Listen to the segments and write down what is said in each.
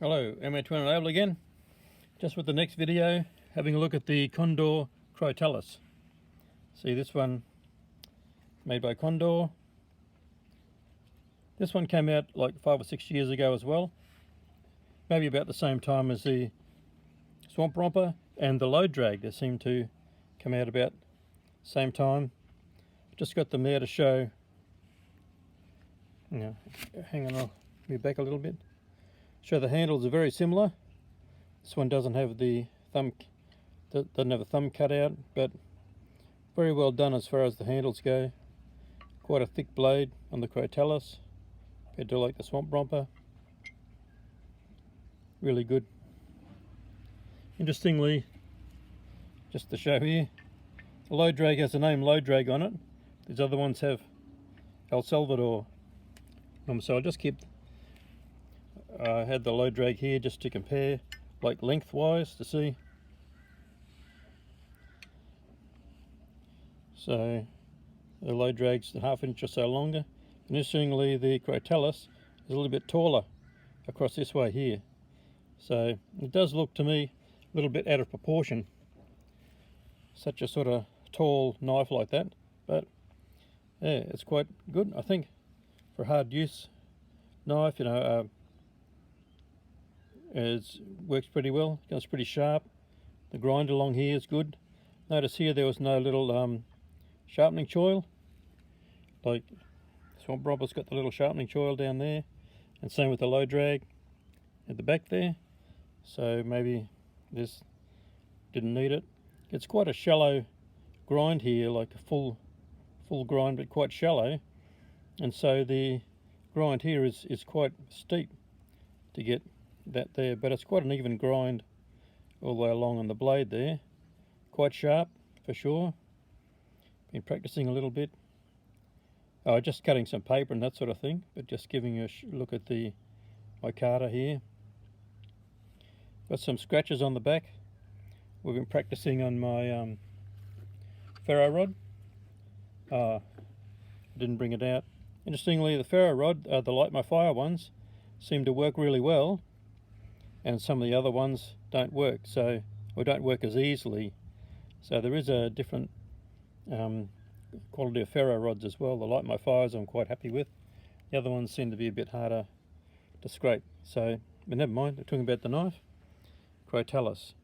Hello, MA2 again. Just with the next video, having a look at the Condor Crotalus. See this one, made by Condor. This one came out like 5 or 6 years ago as well. Maybe about the same time as the Swamp Romper and the Load Drag. They seem to come out about the same time. Just got them there to show. Hang on, I'll move back a little bit. Show the handles are very similar. This one doesn't have the thumb cut out, but very well done as far as the handles go. Quite a thick blade on the Crotalus compared to like the Swamp Romper. Really good. Interestingly, just to show here, the Load Drag has the name Load Drag on it. These other ones have El Salvador. So I'll just keep. I had the Load Drag here just to compare, like lengthwise, to see. So the Load Drag's half inch or so longer. Interestingly, the Crotalus is a little bit taller across this way here. So it does look to me a little bit out of proportion. Such a sort of tall knife like that, but yeah, it's quite good, I think, for hard use knife. It works pretty well. It's pretty sharp. The grind along here is good. Notice here there was no little sharpening choil. Like Swamp Romper's got the little sharpening choil down there, and same with the Load Drag at the back there. So maybe this didn't need it. It's quite a shallow grind here, like a full grind, but quite shallow, and so the grind here is quite steep to get that there, but it's quite an even grind all the way along on the blade there. Quite sharp for sure. Been practicing a little bit. Just cutting some paper and that sort of thing, but just giving you a look at my micarta here. Got some scratches on the back. We've been practicing on my ferro rod. Didn't bring it out. Interestingly, the ferro rod, the Light My Fire ones, seem to work really well, and some of the other ones don't work, or don't work as easily. So there is a different quality of ferro rods as well. The Light My Fires I'm quite happy with. The other ones seem to be a bit harder to scrape. So, but never mind, we're talking about the knife. Crotalus.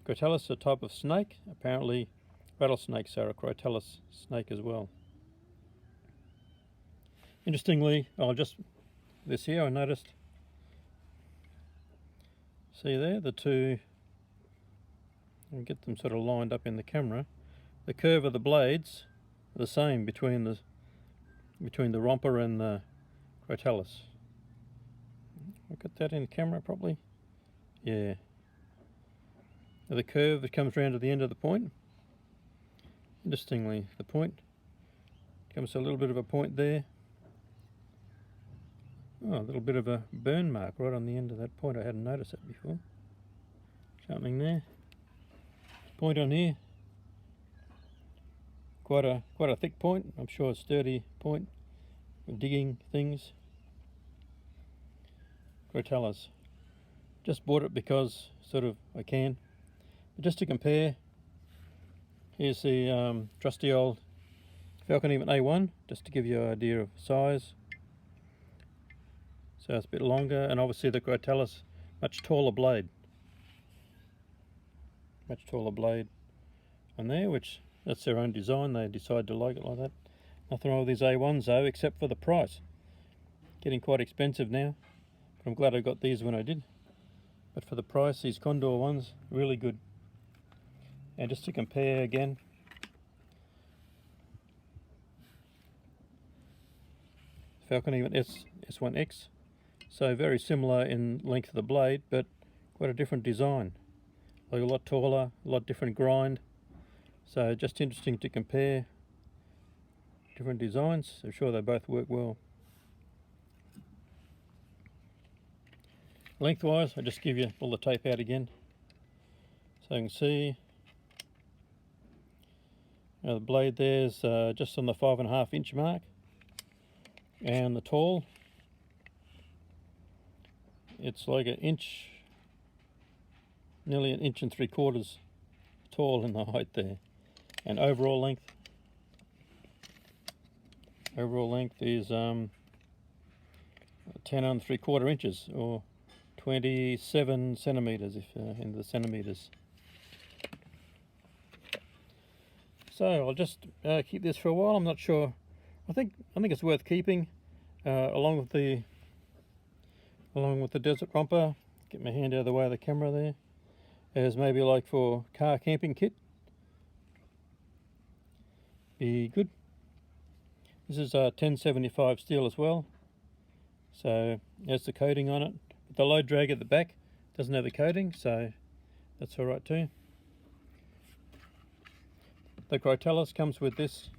Crotalus is a type of snake. Apparently rattlesnakes are a Crotalus snake as well. Interestingly, this here I noticed, see there, the two, and get them sort of lined up in the camera. The curve of the blades are the same between the Romper and the Crotalus. I'll get that in camera probably. Yeah. The curve that comes around to the end of the point. Interestingly, the point comes to a little bit of a point there. Oh, a little bit of a burn mark right on the end of that point. I hadn't noticed that before. Something there. Point on here. Quite a thick point. I'm sure a sturdy point for digging things. Crotalus. Just bought it because sort of I can. But just to compare, here's the trusty old Falcon Event A1, just to give you an idea of size. So it's a bit longer, and obviously the Crotalus, much taller blade. Much taller blade on there, which that's their own design. They decide to like it like that. Nothing wrong with these A1s though, except for the price. Getting quite expensive now, but I'm glad I got these when I did. But for the price, these Condor ones, really good. And just to compare again, Falcon Event S1X. So very similar in length of the blade, but quite a different design. Like a lot taller, a lot different grind. So just interesting to compare different designs. I'm sure they both work well. Lengthwise, I'll just give you all the tape out again. So you can see the blade there's just on the 5.5 inch mark. And the tall it's like an inch, nearly 1.75 inches tall in the height there, and overall length is 10.75 inches, or 27 centimeters if in the centimeters. So I'll just keep this for a while. I'm not sure. I think it's worth keeping, along with the desert romper. Get my hand out of the way of the camera there, as maybe like for car camping kit. Be good. This is 1075 steel as well, so there's the coating on it. But the low drag at the back doesn't have the coating, so that's all right too. The Crotalus comes with this.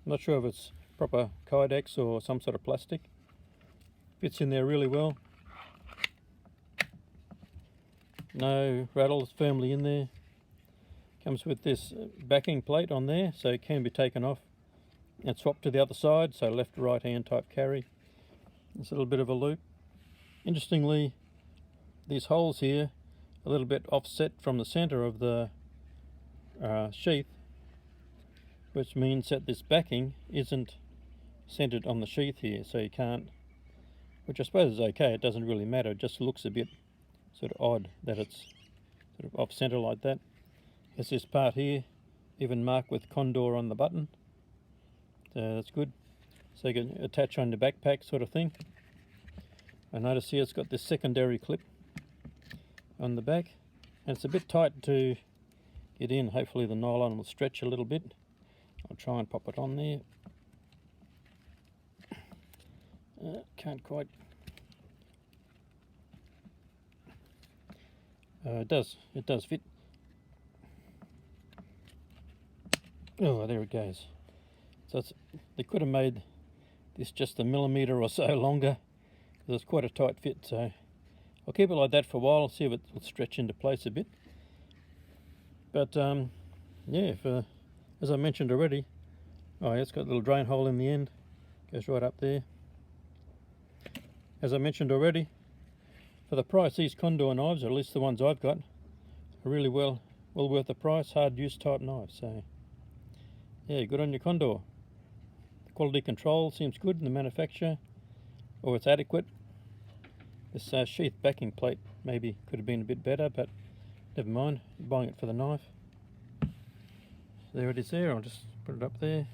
I'm not sure if it's proper Kydex or some sort of plastic. Fits in there really well. No rattles, firmly in there. Comes with this backing plate on there, so it can be taken off and swapped to the other side, so left to right hand type carry. It's a little bit of a loop. Interestingly, these holes here a little bit offset from the center of the sheath, which means that this backing isn't centered on the sheath here, so you can't, which I suppose is okay, it doesn't really matter, it just looks a bit sort of odd that it's sort of off center like that. There's this part here, even marked with Condor on the button, so that's good. So you can attach on the backpack sort of thing. I notice here it's got this secondary clip on the back, and it's a bit tight to get in. Hopefully the nylon will stretch a little bit. I'll try and pop it on there. Can't quite. It does fit. Oh, there it goes. So they could have made this just a millimetre or so longer, because it's quite a tight fit. So I'll keep it like that for a while, see if it will stretch into place a bit. But yeah, as I mentioned already, oh yeah, it's got a little drain hole in the end, goes right up there. As I mentioned already, for the price, these Condor knives, or at least the ones I've got, are really well worth the price, hard use type knives. So yeah, good on your Condor. The quality control seems good in the manufacture, or it's adequate. This sheath backing plate maybe could have been a bit better, but never mind, you're buying it for the knife. So there it is there, I'll just put it up there.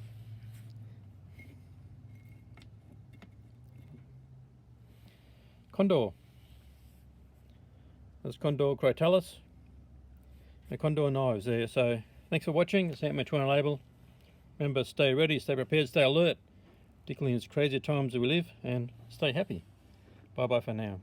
Condor. There's Condor Crotalus. The Condor knives there. So thanks for watching. It's my Twin Label. Remember, stay ready, stay prepared, stay alert, particularly in these crazy times that we live, and stay happy. Bye bye for now.